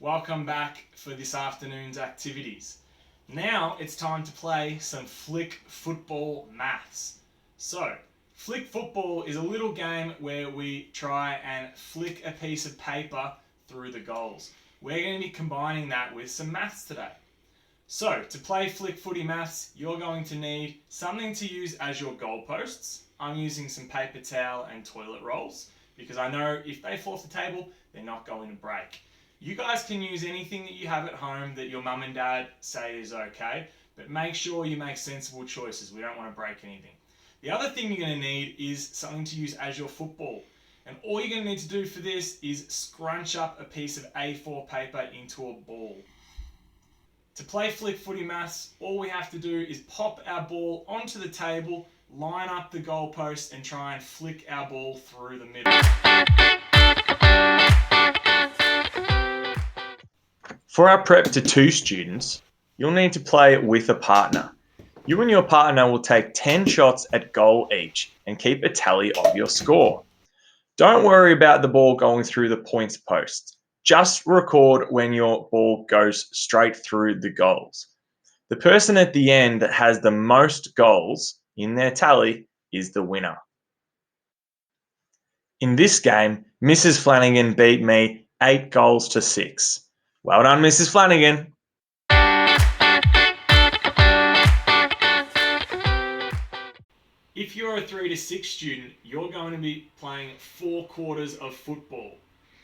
welcome back for this afternoon's activities. Now it's time to play some flick football maths. So, flick football is a little game where we try and flick a piece of paper through the goals. We're going to be combining that with some maths today. So, to play flick footy maths, you're going to need something to use as your goalposts. I'm using some paper towel and toilet rolls because I know if they fall off the table, they're not going to break. You guys can use anything that you have at home that your mum and dad say is okay, but make sure you make sensible choices. We don't want to break anything. The other thing you're going to need is something to use as your football. And all you're going to need to do for this is scrunch up a piece of A4 paper into a ball. To play flick footy maths, all we have to do is pop our ball onto the table, line up the goalpost and try and flick our ball through the middle. For our prep to 2 students, you'll need to play with a partner. You and your partner will take 10 shots at goal each and keep a tally of your score. Don't worry about the ball going through the points post. Just record when your ball goes straight through the goals. The person at the end that has the most goals in their tally is the winner. In this game, Mrs. Flanagan beat me 8 goals to 6. Well done, Mrs. Flanagan. If you're a 3 to 6 student, you're going to be playing 4 quarters of football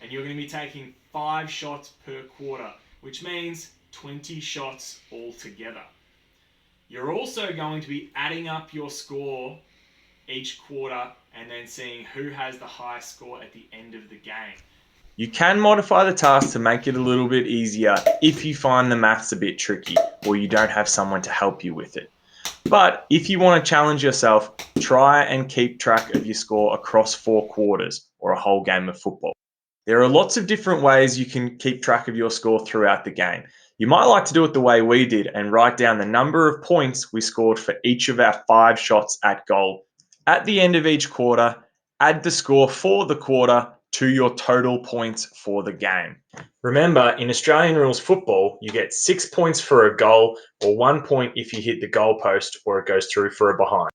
and you're going to be taking 5 shots per quarter, which means 20 shots altogether. You're also going to be adding up your score each quarter and then seeing who has the highest score at the end of the game. You can modify the task to make it a little bit easier if you find the maths a bit tricky or you don't have someone to help you with it. But if you want to challenge yourself, try and keep track of your score across 4 quarters or a whole game of football. There are lots of different ways you can keep track of your score throughout the game. You might like to do it the way we did and write down the number of points we scored for each of our 5 shots at goal. At the end of each quarter, add the score for the quarter to your total points for the game. Remember, in Australian rules football, you get 6 points for a goal or 1 point if you hit the goal post or it goes through for a behind.